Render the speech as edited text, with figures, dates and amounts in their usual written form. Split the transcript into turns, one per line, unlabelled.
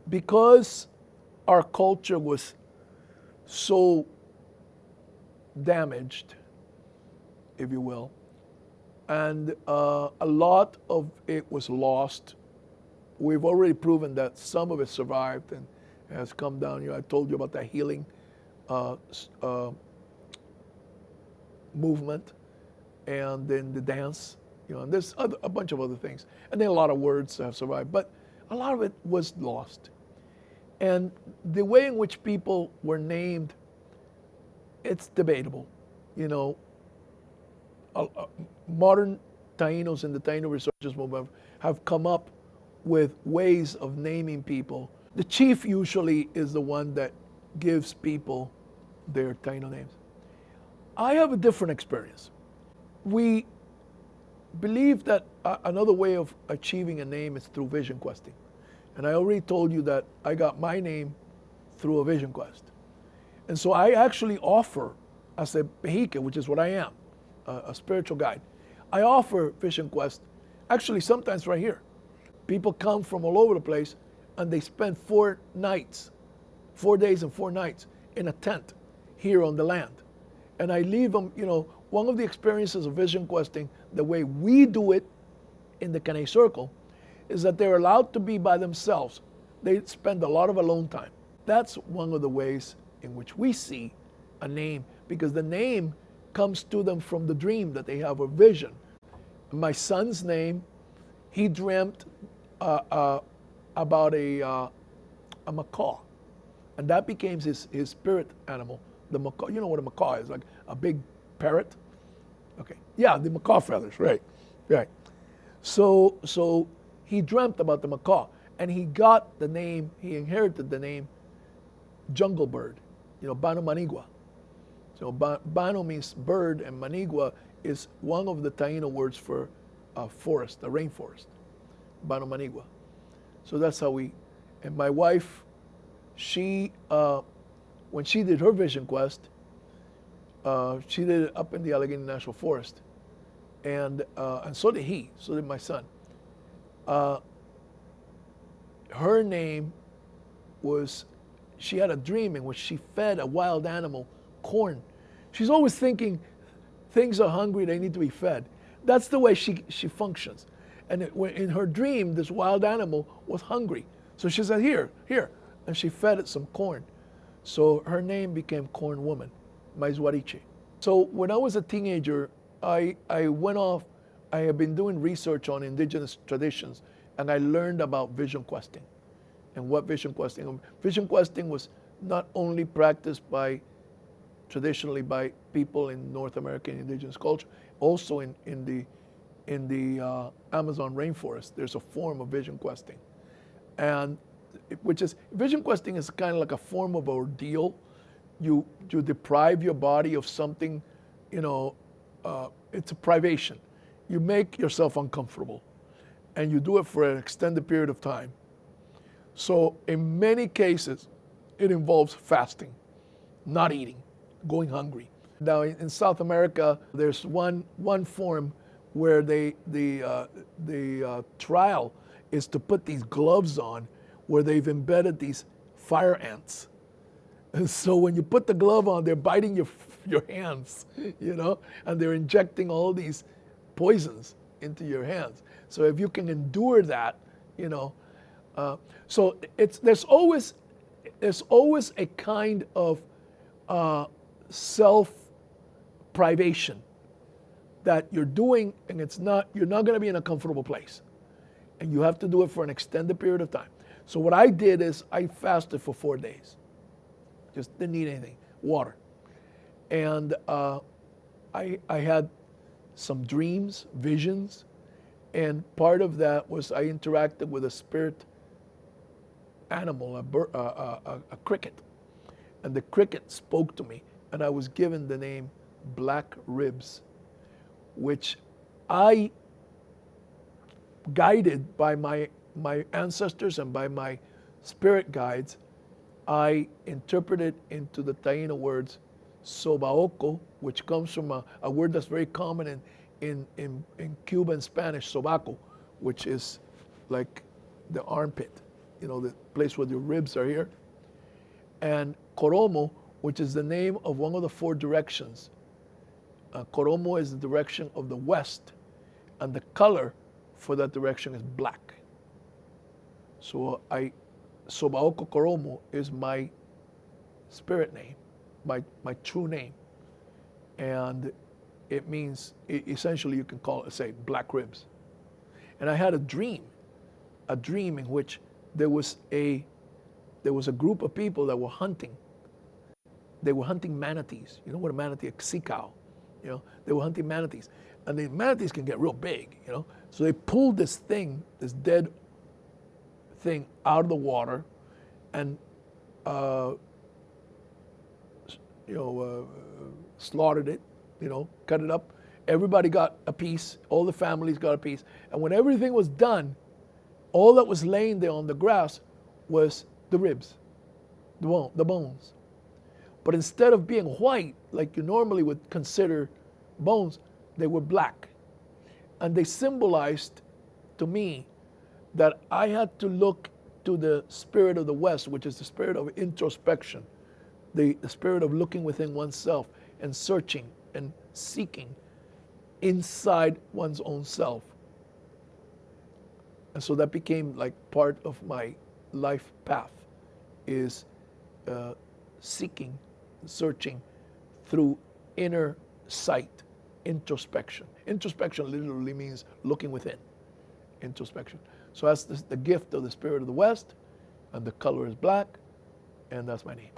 Because our culture was so damaged, if you will, and a lot of it was lost. We've already proven that some of it survived and has come down. I told you about that healing movement, and then the dance, and there's a bunch of other things. And then a lot of words have survived, but a lot of it was lost. And the way in which people were named, it's debatable. Modern Tainos and the Taino researchers movement have come up with ways of naming people. The chief usually is the one that gives people their Taino names. I have a different experience. We believe that another way of achieving a name is through vision questing. And I already told you that I got my name through a vision quest. And so I actually offer, as a Behike, which is what I am, a spiritual guide, I offer vision quest, actually sometimes right here. People come from all over the place and they spend 4 days and 4 nights in a tent here on the land. And I leave them, one of the experiences of vision questing, the way we do it in the Caney Circle, is that they're allowed to be by themselves. They spend a lot of alone time. That's one of the ways in which we see a name, because the name comes to them from the dream that they have, a vision. My son's name, he dreamt about a macaw, and that became his spirit animal. The macaw, you know what a macaw is, like a big parrot? Okay, yeah, the macaw feathers, right. So he dreamt about the macaw, and he got the name, he inherited the name Jungle Bird, Bano Manigua. So Bano means bird, and Manigua is one of the Taino words for a forest, a rainforest, Bano Manigua. So that's how and my wife, she, when she did her vision quest, she did it up in the Allegheny National Forest. And so did my son. Her name was, she had a dream in which she fed a wild animal corn. She's always thinking things are hungry, they need to be fed. That's the way she functions. And in her dream, this wild animal was hungry. So she said, here, and she fed it some corn. So her name became Corn Woman, Maizwariche. So when I was a teenager, I went off, I had been doing research on indigenous traditions, and I learned about vision questing. And what vision questing was not only practiced traditionally by people in North American indigenous culture, also in the Amazon rainforest, there's a form of vision questing. And vision questing is kind of like a form of ordeal. You deprive your body of something, it's a privation. You make yourself uncomfortable, and you do it for an extended period of time. So in many cases, it involves fasting, not eating, going hungry. Now in South America, there's one form where the trial is to put these gloves on where they've embedded these fire ants. And so when you put the glove on, they're biting your hands, and they're injecting all these poisons into your hands. So if you can endure that, so there's always a kind of self-privation that you're doing, and you're not going to be in a comfortable place, and you have to do it for an extended period of time. So what I did is I fasted for 4 days. Just didn't eat anything, water. And I had some dreams, visions, and part of that was I interacted with a spirit animal, a cricket. And the cricket spoke to me, and I was given the name Black Ribs, which I, guided by my ancestors and by my spirit guides, I interpreted into the Taino words sobaoko, which comes from a word that's very common in Cuban Spanish, sobaco, which is like the armpit, you know, the place where your ribs are here. And Koromo, which is the name of one of the 4 directions. Koromo is the direction of the west, and the color for that direction is black. So Sobaoko Koromo is my spirit name, my true name. And it means, essentially you can call it, say, black ribs. And I had a dream in which there was a group of people that were hunting. They were hunting manatees. You know what a manatee, a xikao, you know, they were hunting manatees. And the manatees can get real big, you know. So they pulled this thing, this dead thing out of the water and, slaughtered it, you know, cut it up. Everybody got a piece, all the families got a piece. And when everything was done, all that was laying there on the grass was the ribs, the bones. But instead of being white, like you normally would consider bones, they were black. And they symbolized to me that I had to look to the spirit of the West, which is the spirit of introspection, the spirit of looking within oneself and searching and seeking inside one's own self. And so that became like part of my life path, is seeking, searching through inner sight, introspection. Introspection literally means looking within, introspection. So that's the gift of the spirit of the West, and the color is black, and that's my name.